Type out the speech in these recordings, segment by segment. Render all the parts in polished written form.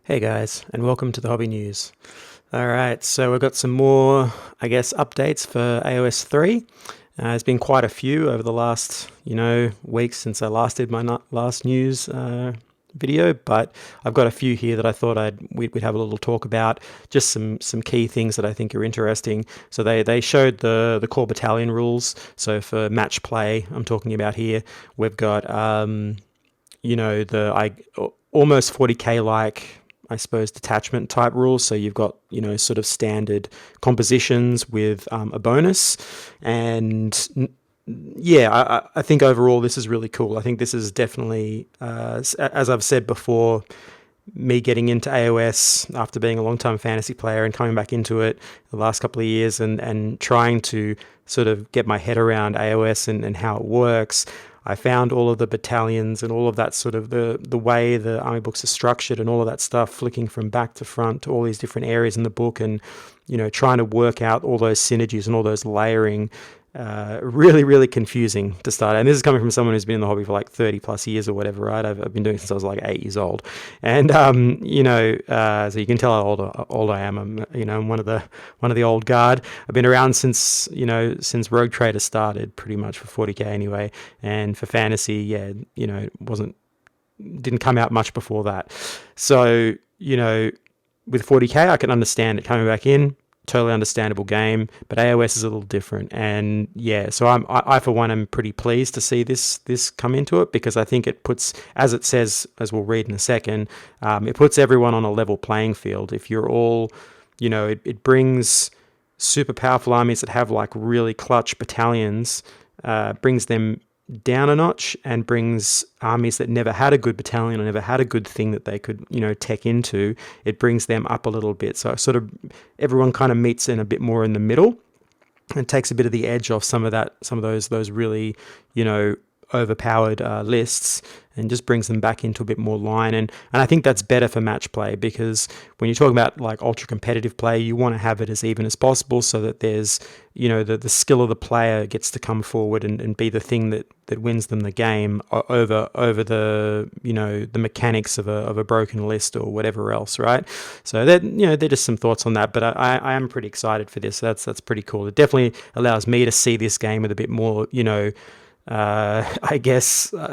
Hey guys, and welcome to the Hobby News. Alright, so we've got some more, updates for AOS3. There's been quite a few over the last, weeks since I last did my last news video, but I've got a few here that I thought we'd have a little talk about, just some key things that I think are interesting. So they showed the Core Battalion rules. So for match play, I'm talking about here, we've got, almost 40k like, I suppose, detachment type rules. So you've got, sort of standard compositions with a bonus. And yeah, I think overall this is really cool. I think this is definitely, as I've said before, me getting into AOS after being a long-time fantasy player and coming back into it the last couple of years and trying to sort of get my head around AOS and how it works. I found all of the battalions and all of that sort of the way the army books are structured and all of that stuff, flicking from back to front to all these different areas in the book and, trying to work out all those synergies and all those layering. Really, really confusing to start. And this is coming from someone who's been in the hobby for like 30 plus years or whatever, right? I've been doing it since I was like 8 years old. And, so you can tell how old I am. I'm one of the old guard. I've been around since Rogue Trader started, pretty much, for 40k anyway. And for fantasy, yeah, didn't come out much before that. So, with 40k, I can understand it coming back in. Totally understandable game, but AOS is a little different. And yeah, so I for one am pretty pleased to see this come into it, because I think it puts, as it says, as we'll read in a second, it puts everyone on a level playing field. If you're all, it brings super powerful armies that have like really clutch battalions, brings them down a notch, and brings armies that never had a good battalion or never had a good thing that they could, tech into. It brings them up a little bit. So sort of everyone kind of meets in a bit more in the middle and takes a bit of the edge off some of those really, overpowered lists, and just brings them back into a bit more line. And I think that's better for match play, because when you're talking about like ultra competitive play, you want to have it as even as possible, so that there's, the skill of the player gets to come forward and be the thing that wins them the game over the, the mechanics of a broken list or whatever else, right? So that, they're just some thoughts on that, but I am pretty excited for this. That's pretty cool. It definitely allows me to see this game with a bit more,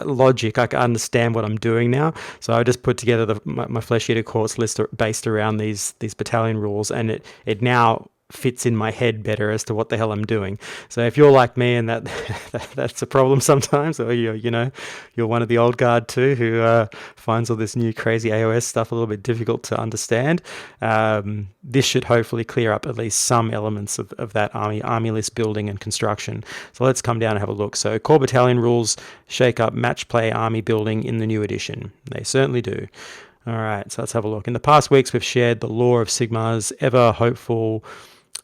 logic. I can understand what I'm doing now. So I just put together my Flesh Eater course list based around these battalion rules, and it now fits in my head better as to what the hell I'm doing. So if you're like me and that's a problem sometimes, or you're one of the old guard too who finds all this new crazy AOS stuff a little bit difficult to understand, this should hopefully clear up at least some elements of that army list building and construction. So let's come down and have a look. So Core Battalion rules shake up match play army building in the new edition. They certainly do. All right, so let's have a look. In the past weeks, we've shared the lore of Sigmar's ever hopeful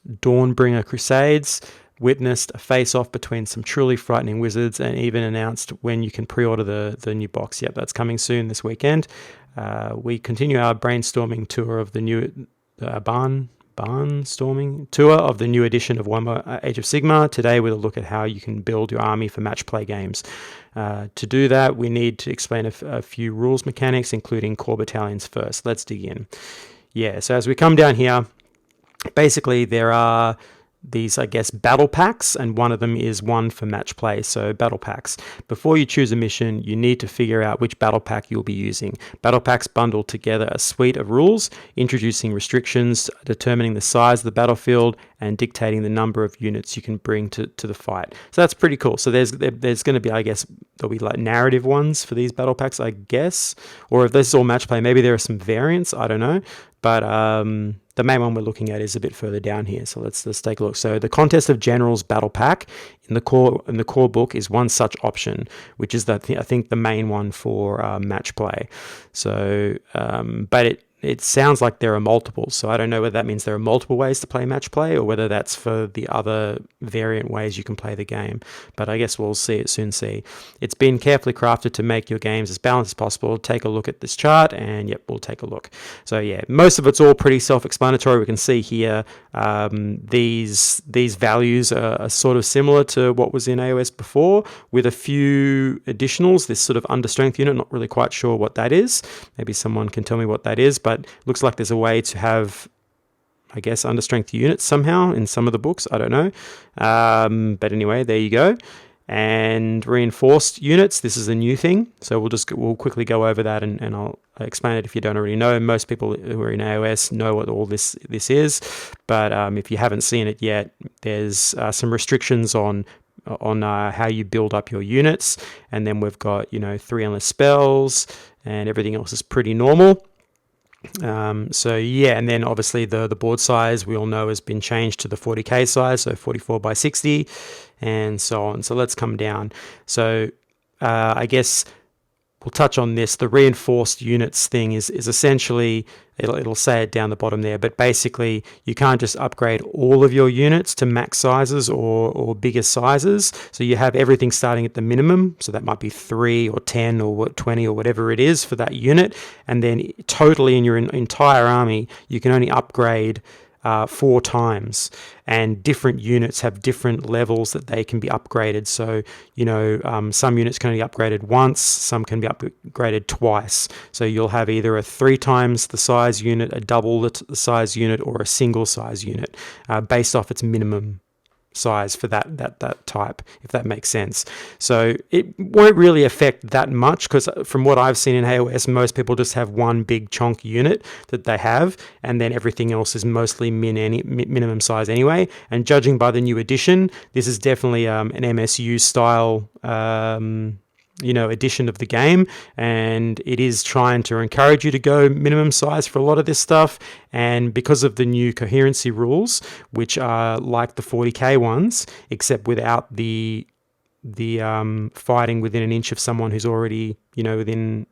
Dawnbringer Crusades, witnessed a face-off between some truly frightening wizards, and even announced when you can pre-order the new box. Yep, that's coming soon this weekend. We continue our brainstorming tour of the new barnstorming tour of the new edition of Warhammer Age of Sigmar, today with a look at how you can build your army for match play games. To do that, we need to explain a few rules mechanics, including core battalions first. Let's dig in. Yeah, so as we come down here, basically there are these, battle packs, and one of them is one for match play. So battle packs. Before you choose a mission, you need to figure out which battle pack you'll be using. Battle packs bundle together a suite of rules, introducing restrictions, determining the size of the battlefield, and dictating the number of units you can bring to the fight. So that's pretty cool. So there's going to be, there'll be like narrative ones for these battle packs, I guess. Or if this is all match play, maybe there are some variants, I don't know. But the main one we're looking at is a bit further down here. So let's take a look. So the Contest of Generals battle pack in the core book is one such option, which is I think the main one for match play. So, but it sounds like there are multiples, so I don't know whether that means there are multiple ways to play match play, or whether that's for the other variant ways you can play the game. But I guess we'll soon see. It's been carefully crafted to make your games as balanced as possible. Take a look at this chart, and yep, we'll take a look. So yeah, most of it's all pretty self-explanatory. We can see here these values are sort of similar to what was in AOS before, with a few additionals. This sort of under strength unit, not really quite sure what that is. Maybe someone can tell me what that is. but looks like there's a way to have, I guess, understrength units somehow in some of the books. I don't know. But anyway, there you go. And reinforced units, this is a new thing. So we'll quickly go over that, and I'll explain it if you don't already know. Most people who are in AOS know what all this is. But if you haven't seen it yet, there's some restrictions on how you build up your units. And then we've got, 3 endless spells, and everything else is pretty normal. So yeah, and then obviously the board size we all know has been changed to the 40k size, so 44 by 60 and so on. So let's come down. So I guess we'll touch on this. The reinforced units thing is essentially, it'll say it down the bottom there, but basically you can't just upgrade all of your units to max sizes or bigger sizes. So you have everything starting at the minimum. So that might be 3 or 10 or 20 or whatever it is for that unit. And then totally in your entire army, you can only upgrade 4 times, and different units have different levels that they can be upgraded. So, some units can only be upgraded once, some can be upgraded twice. So you'll have either a 3 times the size unit, a double the size unit, or a single size unit based off its minimum size for that type, if that makes sense. So it won't really affect that much, because from what I've seen in AOS, most people just have one big chunk unit that they have, and then everything else is mostly minimum size anyway. And judging by the new edition, this is definitely an MSU style edition of the game, and it is trying to encourage you to go minimum size for a lot of this stuff. And because of the new coherency rules, which are like the 40k ones, except without the fighting within an inch of someone who's already in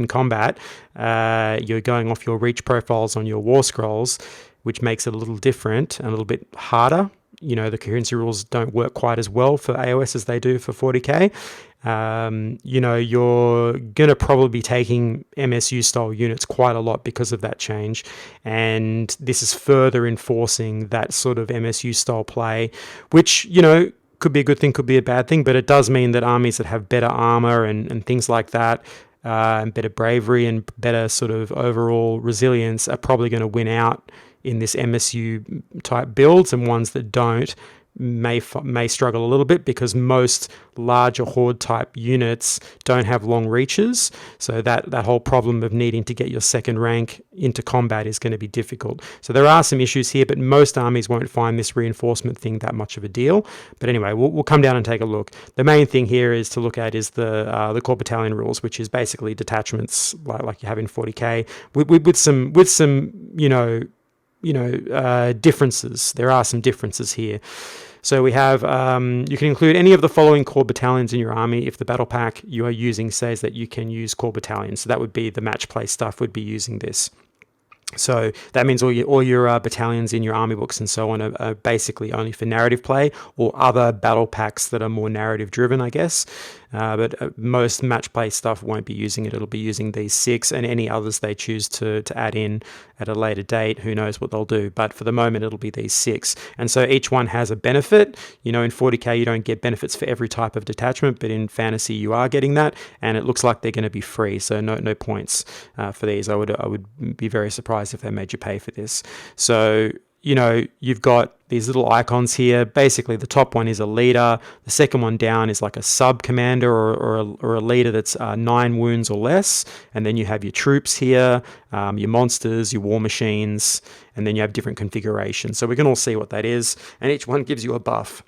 combat, you're going off your reach profiles on your war scrolls, which makes it a little different and a little bit harder. The coherency rules don't work quite as well for AOS as they do for 40k. You're going to probably be taking MSU style units quite a lot because of that change. And this is further enforcing that sort of MSU style play, which, could be a good thing, could be a bad thing, but it does mean that armies that have better armor and things like that, and better bravery and better sort of overall resilience are probably going to win out in this MSU type builds, and ones that don't may struggle a little bit, because most larger horde type units don't have long reaches. So that whole problem of needing to get your second rank into combat is going to be difficult. So there are some issues here, but most armies won't find this reinforcement thing that much of a deal. But anyway, we'll come down and take a look. The main thing here is to look at is the Core Battalion rules, which is basically detachments like you have in 40k with some differences. There are some differences here. So we have, you can include any of the following core battalions in your army if the battle pack you are using says that you can use core battalions. So that would be the match play stuff would be using this. So that means all your battalions in your army books and so on are basically only for narrative play, or other battle packs that are more narrative driven, I guess. But most match play stuff won't be using it. It'll be using these 6 and any others they choose to add in at a later date. Who knows what they'll do. But for the moment, it'll be these 6. And so each one has a benefit. In 40k, you don't get benefits for every type of detachment, but in fantasy, you are getting that. And it looks like they're going to be free. So no points for these. I would be very surprised if they made you pay for this. So, you've got these little icons here. Basically, the top one is a leader. The second one down is like a sub commander or a leader that's 9 wounds or less. And then you have your troops here, your monsters, your war machines, and then you have different configurations. So we can all see what that is. And each one gives you a buff.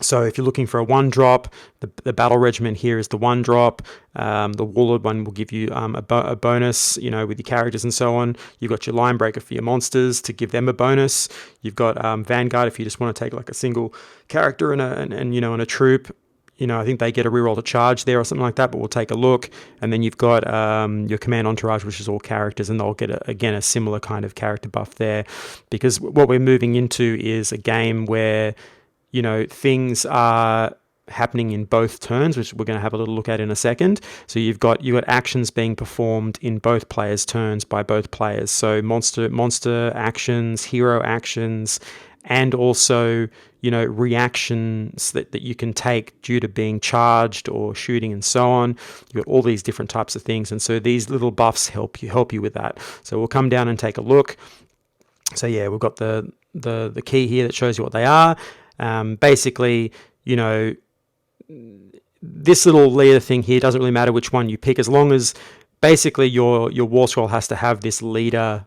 So if you're looking for a 1-drop, the battle regiment here is the 1-drop. The warlord one will give you a bonus, with your characters and so on. You've got your line breaker for your monsters to give them a bonus. You've got Vanguard if you just want to take like a single character and a troop. I think they get a reroll to charge there or something like that, but we'll take a look. And then you've got your command entourage, which is all characters, and they'll get, a similar kind of character buff there. Because what we're moving into is a game where things are happening in both turns, which we're going to have a little look at in a second. So you've got actions being performed in both players' turns by both players. So monster actions, hero actions, and also, you know, reactions that you can take due to being charged or shooting and so on. You've got all these different types of things, and so these little buffs help you with that. So we'll come down and take a look. So yeah, we've got the key here that shows you what they are. Basically, you know, this little leader thing here doesn't really matter which one you pick, as long as basically your war scroll has to have this leader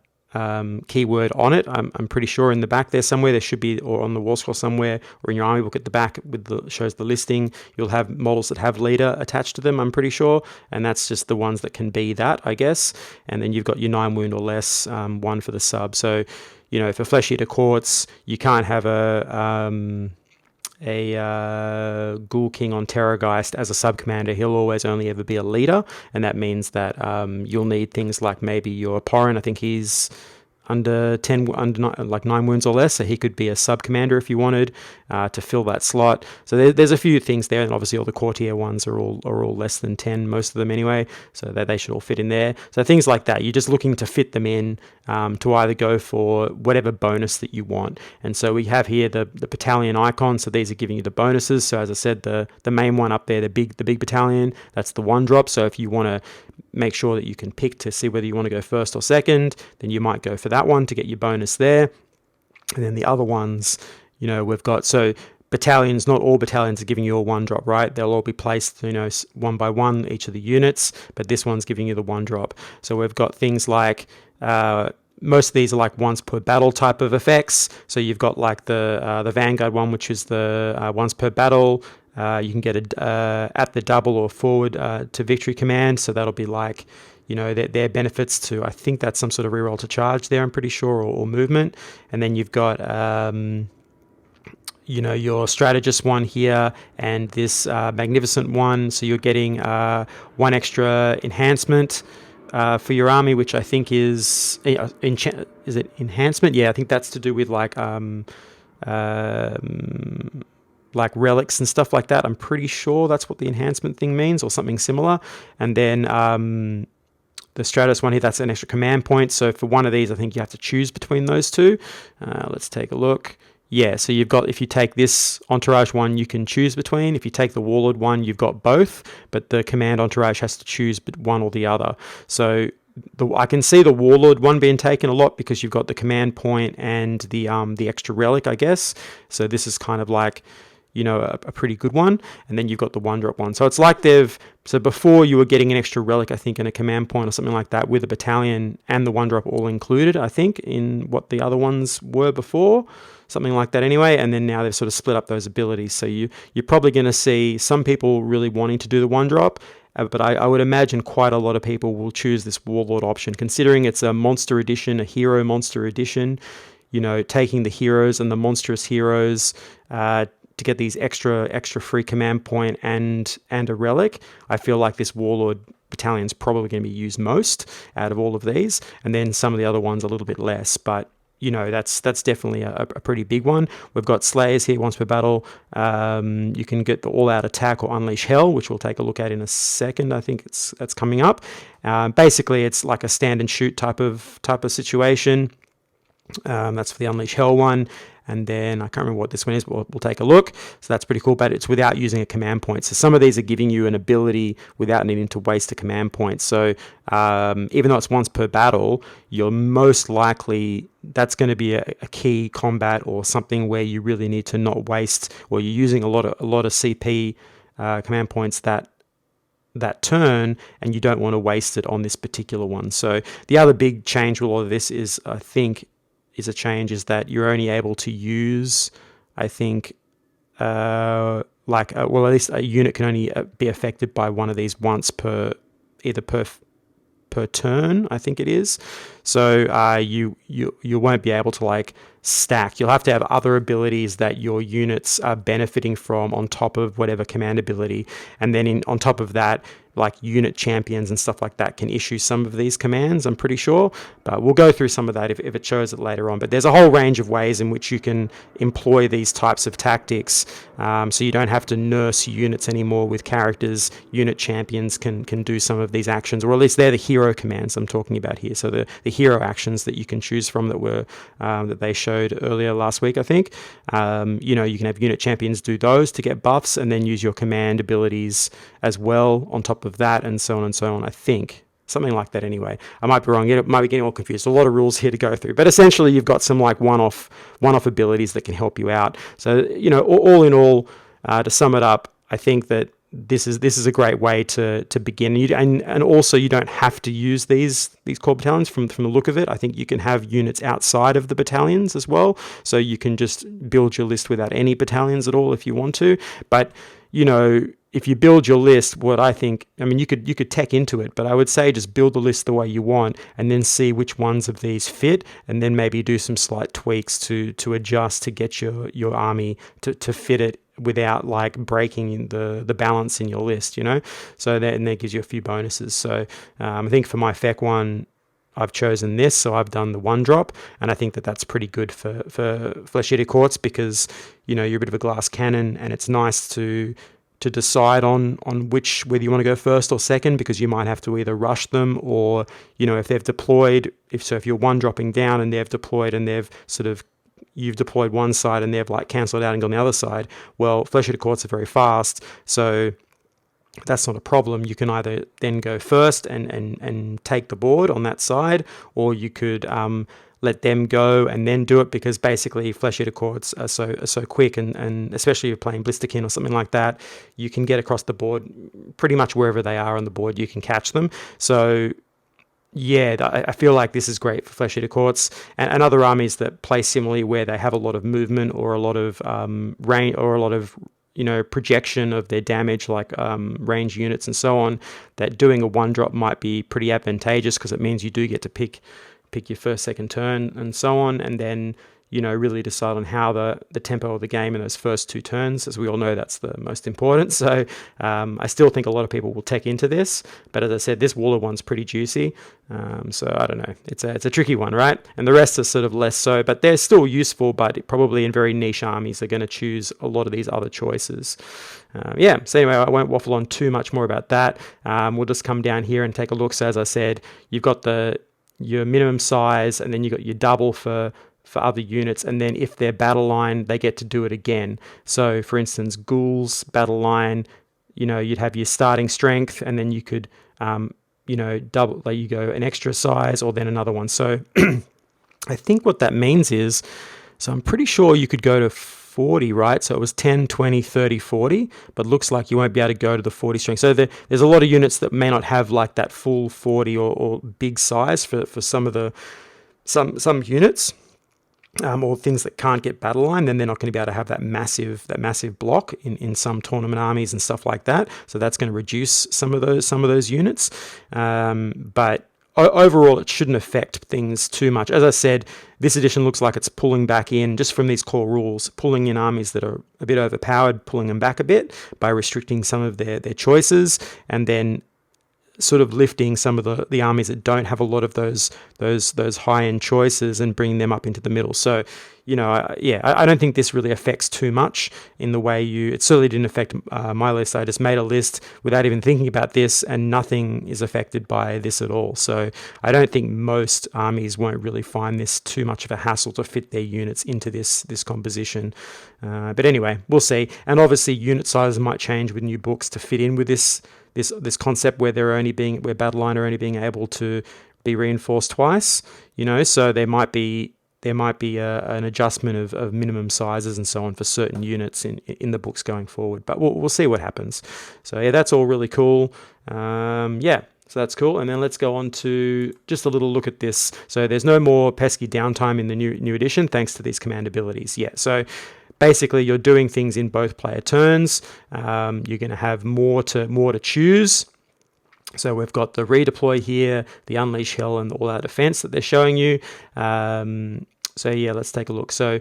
keyword on it. I'm pretty sure in the back there somewhere there should be, or on the war scroll somewhere, or in your army book at the back with the shows the listing, you'll have models that have leader attached to them, I'm pretty sure, and that's just the ones that can be that, I guess. And then you've got your 9 wound or less, one for the sub. So, you know, for Flesh Eater Courts, you can't have a Ghoul King on Terrorgeist as a sub-commander. He'll always only ever be a leader, and that means that you'll need things like maybe your Porin. I think he's under 9 wounds or less, so he could be a sub-commander if you wanted to fill that slot. So there's a few things there, and obviously all the courtier ones are all less than 10, most of them anyway, so they should all fit in there. So things like that, you're just looking to fit them in to either go for whatever bonus that you want. And so we have here the battalion icon, so these are giving you the bonuses. So as I said, the main one up there, the big battalion, that's the 1 drop. So if you want to make sure that you can pick to see whether you want to go first or second, then you might go for that one to get your bonus there. And then the other ones, you know, we've got, so battalions, not all battalions are giving you a 1 drop, right? They'll all be placed, you know, one by one, each of the units, but this one's giving you the 1 drop. So we've got things like, most of these are like once per battle type of effects. So you've got like the Vanguard one, which is the once per battle. You can get at the double or forward to victory command. So that'll be like, you know, their benefits to, I think that's some sort of reroll to charge there, I'm pretty sure, or movement. And then you've got, you know, your strategist one here and this magnificent one. So you're getting 1 extra enhancement for your army, which I think is it enhancement? Yeah, I think that's to do with like relics and stuff like that. I'm pretty sure that's what the enhancement thing means, or something similar. And then the Stratus one here, that's an extra command point. So for one of these, I think you have to choose between those two. Let's take a look. Yeah, so you've got, if you take this entourage one, you can choose between. If you take the warlord one, you've got both, but the command entourage has to choose one or the other. So I can see the warlord one being taken a lot because you've got the command point and the extra relic, I guess. So this is kind of like, you know, a pretty good one. And then you've got the 1 drop one. So it's like so before you were getting an extra relic, I think, and a command point or something like that with a battalion and the 1 drop all included, I think, in what the other ones were before. Something like that anyway, and then now they've sort of split up those abilities. So you're probably going to see some people really wanting to do the 1 drop, but I would imagine quite a lot of people will choose this Warlord option, considering it's a monster edition, a hero monster edition. You know, taking the heroes and the monstrous heroes to get these extra free command point and a relic. I feel like this Warlord battalion is probably going to be used most out of all of these, and then some of the other ones a little bit less, but you know, that's definitely a pretty big one. We've got Slayers here once per battle. You can get the all-out attack or unleash hell, which we'll take a look at in a second. I think that's coming up. Basically, it's like a stand and shoot type of situation. That's for the unleash hell one. And then I can't remember what this one is, but we'll take a look. So that's pretty cool, but it's without using a command point. So some of these are giving you an ability without needing to waste a command point. So even though it's once per battle, you're most likely, that's going to be a key combat or something where you really need to not waste, or you're using a lot of CP command points that turn, and you don't want to waste it on this particular one. So the other big change with all of this is, I think, is that you're only able to use, I think, well, at least a unit can only be affected by one of these once per turn, I think it is. So you won't be able to like stack. You'll have to have other abilities that your units are benefiting from on top of whatever command ability, and then on top of that, like unit champions and stuff like that can issue some of these commands, I'm pretty sure, but we'll go through some of that if it shows it later on. But there's a whole range of ways in which you can employ these types of tactics, so you don't have to nurse units anymore with characters. Unit champions can do some of these actions, or at least they're the hero commands I'm talking about here. So the hero actions that you can choose from that were that they showed earlier last week, I think. You know, you can have unit champions do those to get buffs, and then use your command abilities as well on top of that, and so on and so on, I think. Something like that anyway. I might be wrong. It might be getting all confused. A lot of rules here to go through. But essentially, you've got some like one-off abilities that can help you out. So, you know, all in all, to sum it up, I think that this is a great way to begin. And also, you don't have to use these core battalions from the look of it. I think you can have units outside of the battalions as well. So you can just build your list without any battalions at all if you want to. But, you know, if you build your list, what I think, I mean, you could tech into it, but I would say just build the list the way you want, and then see which ones of these fit, and then maybe do some slight tweaks to adjust to get your army to fit it without like breaking the balance in your list, you know. So that gives you a few bonuses. So I think for my FEC one, I've chosen this, so I've done the 1-drop, and I think that that's pretty good for Flesh-Eater Courts, because, you know, you're a bit of a glass cannon, and it's nice to decide on whether you want to go first or second, because you might have to either rush them, or, you know, if they've deployed, if you're 1-dropping down and they've deployed and you've deployed one side and they've like cancelled out and gone the other side, well, Flesh-Eater Courts are very fast, so that's not a problem. You can either then go first and take the board on that side, or you could let them go and then do it, because basically Flesh-Eater Courts are so quick, and especially if you're playing Blisterkin or something like that, you can get across the board pretty much wherever they are on the board, you can catch them. So yeah, I feel like this is great for Flesh-Eater Courts and other armies that play similarly, where they have a lot of movement or a lot of range, or a lot of, you know, projection of their damage, like range units and so on, that doing a 1-drop might be pretty advantageous, because it means you do get to pick your first, second turn and so on, and then, you know, really decide on how the tempo of the game in those first 2 turns. As we all know, that's the most important. So I still think a lot of people will tech into this, but as I said, this Waller one's pretty juicy. So I don't know, it's a tricky one, right? And the rest are sort of less so, but they're still useful, but probably in very niche armies are going to choose a lot of these other choices. Yeah, so anyway, I won't waffle on too much more about that. We'll just come down here and take a look. So as I said, you've got your minimum size, and then you've got your double for other units, and then if they're battle line, they get to do it again. So for instance, ghouls battle line, you know, you'd have your starting strength, and then you could you know, double, like you go an extra size or then another one. So I think what that means is, so I'm pretty sure you could go to 40, right? So it was 10, 20, 30, 40, but looks like you won't be able to go to the 40 strength. So there's a lot of units that may not have like that full 40 or big size for some of some units. Or things that can't get battle line, then they're not going to be able to have that massive block in some tournament armies and stuff like that. So that's going to reduce some of those units. But overall, it shouldn't affect things too much. As I said, this edition looks like it's pulling back in, just from these core rules, pulling in armies that are a bit overpowered, pulling them back a bit by restricting some of their choices, and then sort of lifting some of the armies that don't have a lot of those high-end choices and bringing them up into the middle. So, you know, I don't think this really affects too much in the way it certainly didn't affect my list. I just made a list without even thinking about this, and nothing is affected by this at all. So I don't think most armies won't really find this too much of a hassle to fit their units into this composition. But anyway, we'll see. And obviously unit sizes might change with new books to fit in with this concept where battle line are only being able to be reinforced twice, you know. So there might be an adjustment of minimum sizes and so on for certain units in the books going forward. But we'll see what happens. So yeah, that's all really cool. Yeah. So that's cool. And then let's go on to just a little look at this. So there's no more pesky downtime in the new edition, thanks to these command abilities. Yeah. So basically, you're doing things in both player turns. You're going to have more to choose. So we've got the redeploy here, the unleash hell, and all that defense that they're showing you. So yeah, let's take a look. So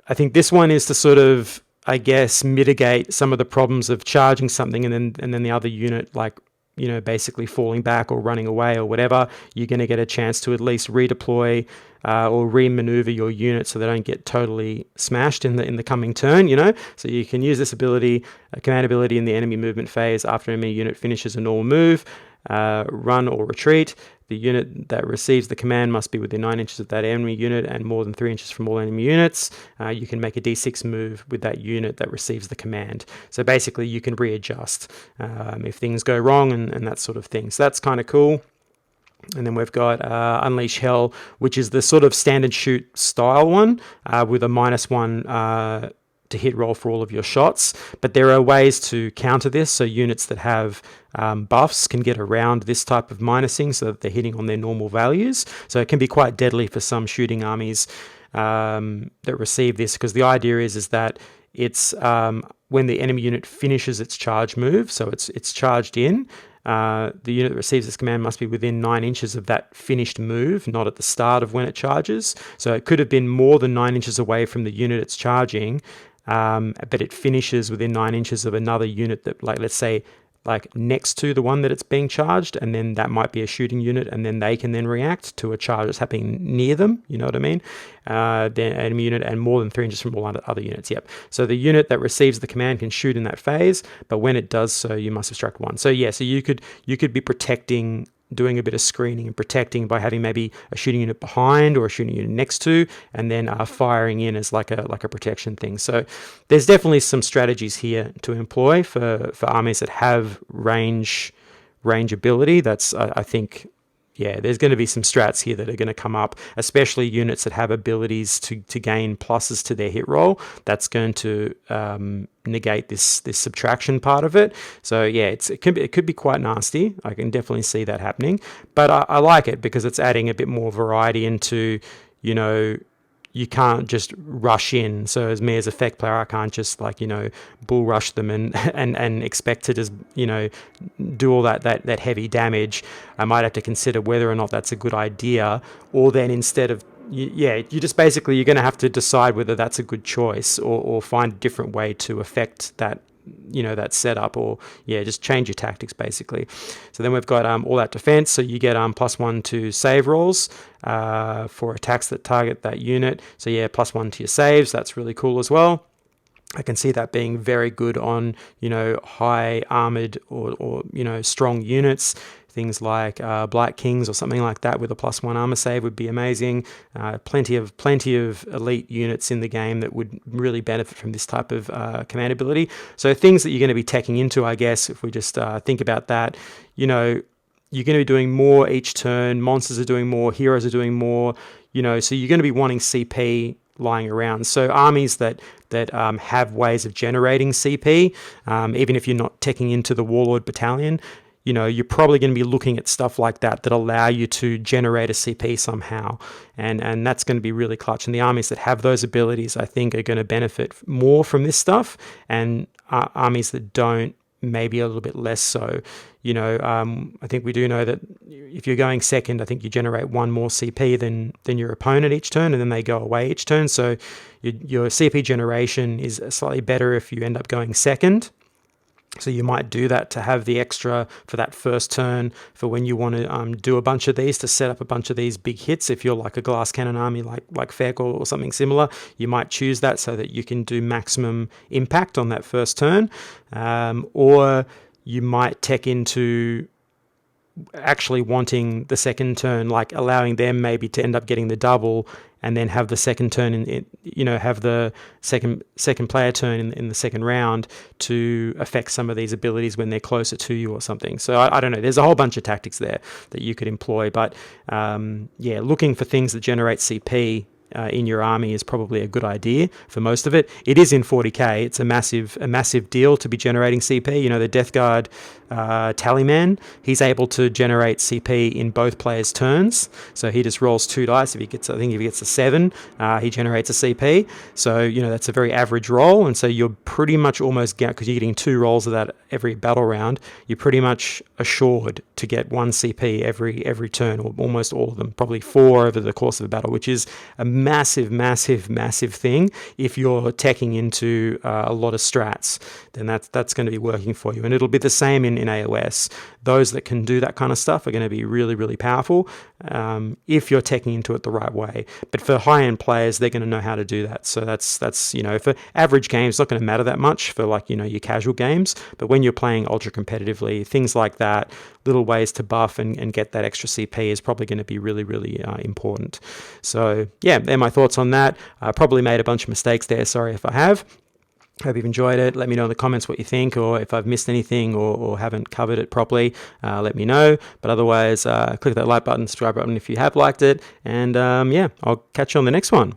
I think this one is to sort of, I guess, mitigate some of the problems of charging something and then the other unit, like, you know, basically falling back or running away or whatever. You're going to get a chance to at least redeploy or re-maneuver your unit so they don't get totally smashed in the coming turn, you know. So you can use this ability, command ability, in the enemy movement phase after an enemy unit finishes a normal move, run or retreat. The unit that receives the command must be within 9 inches of that enemy unit and more than 3 inches from all enemy units. You can make a D6 move with that unit that receives the command. So basically you can readjust if things go wrong and that sort of thing. So that's kind of cool. And then we've got Unleash Hell, which is the sort of standard shoot style one with a -1 to hit roll for all of your shots. But there are ways to counter this. So units that have buffs can get around this type of minusing so that they're hitting on their normal values. So it can be quite deadly for some shooting armies that receive this, because the idea is that it's when the enemy unit finishes its charge move, so it's charged in, the unit that receives this command must be within 9 inches of that finished move, not at the start of when it charges. So it could have been more than 9 inches away from the unit it's charging, but it finishes within 9 inches of another unit that, like, let's say, like next to the one that it's being charged, and then that might be a shooting unit, and then they can then react to a charge that's happening near them, you know what I mean? Then enemy unit and more than 3 inches from all other units, yep. So the unit that receives the command can shoot in that phase, but when it does so, you must subtract 1. So yeah, so you could be protecting, doing a bit of screening and protecting by having maybe a shooting unit behind or a shooting unit next to, and then firing in as like a protection thing. So there's definitely some strategies here to employ for armies that have range ability. That's I think, yeah, there's going to be some strats here that are going to come up, especially units that have abilities to gain pluses to their hit roll. That's going to negate this subtraction part of it. So yeah, it could be quite nasty. I can definitely see that happening, but I like it because it's adding a bit more variety into, you know, you can't just rush in. So as me as a effect player, I can't just, like, you know, bull rush them and expect to just, you know, do all that heavy damage. I might have to consider whether or not that's a good idea, or then instead of, you're going to have to decide whether that's a good choice, or find a different way to affect that, you know, that setup, or just change your tactics basically. So then we've got all that defense. So you get +1 to save rolls for attacks that target that unit. So yeah, +1 to your saves. That's really cool as well. I can see that being very good on, you know, high armored or you know, strong units. Things like Black Kings or something like that with a +1 armor save would be amazing. Plenty of elite units in the game that would really benefit from this type of command ability. So things that you're going to be teching into, I guess, if we just think about that, you know, you're going to be doing more each turn. Monsters are doing more. Heroes are doing more. You know, so you're going to be wanting CP lying around. So armies that have ways of generating CP, even if you're not teching into the Warlord Battalion, you know, you're probably going to be looking at stuff like that allow you to generate a CP somehow. And that's going to be really clutch. And the armies that have those abilities, I think, are going to benefit more from this stuff. And armies that don't, maybe a little bit less so. You know, I think we do know that if you're going second, I think you generate 1 more CP than your opponent each turn, and then they go away each turn. So your CP generation is slightly better if you end up going second. So you might do that to have the extra for that first turn, for when you want to do a bunch of these, to set up a bunch of these big hits. If you're like a glass cannon army like Feck or something similar, you might choose that so that you can do maximum impact on that first turn. Or you might tech into actually wanting the second turn, like allowing them maybe to end up getting the double, and then have the second turn have the second player turn in the second round to affect some of these abilities when they're closer to you or something. So I don't know. There's a whole bunch of tactics there that you could employ, but looking for things that generate CP in your army is probably a good idea for most of it. It is in 40k. It's a massive deal to be generating CP. You know, the Death Guard Tallyman, he's able to generate CP in both players' turns. So he just rolls 2 dice. If he gets a 7, he generates a CP. So, you know, that's a very average roll. And so you're pretty much almost, because you're getting 2 rolls of that every battle round, you're pretty much assured to get 1 CP every turn, or almost all of them, probably 4 over the course of a battle, which is a massive thing. If you're teching into a lot of strats, then that's going to be working for you. And it'll be the same in AOS. those that can do that kind of stuff are going to be really, really powerful if you're teching into it the right way. But for high-end players, they're going to know how to do that. So that's for average games, it's not going to matter that much for your casual games. But when you're playing ultra competitively, things like that, little ways to buff and get that extra CP is probably going to be really, really important. So yeah, they're my thoughts on that. I probably made a bunch of mistakes there. Sorry if I have. Hope you've enjoyed it. Let me know in the comments what you think, or if I've missed anything or haven't covered it properly, let me know. But otherwise, click that like button, subscribe button if you have liked it. And yeah, I'll catch you on the next one.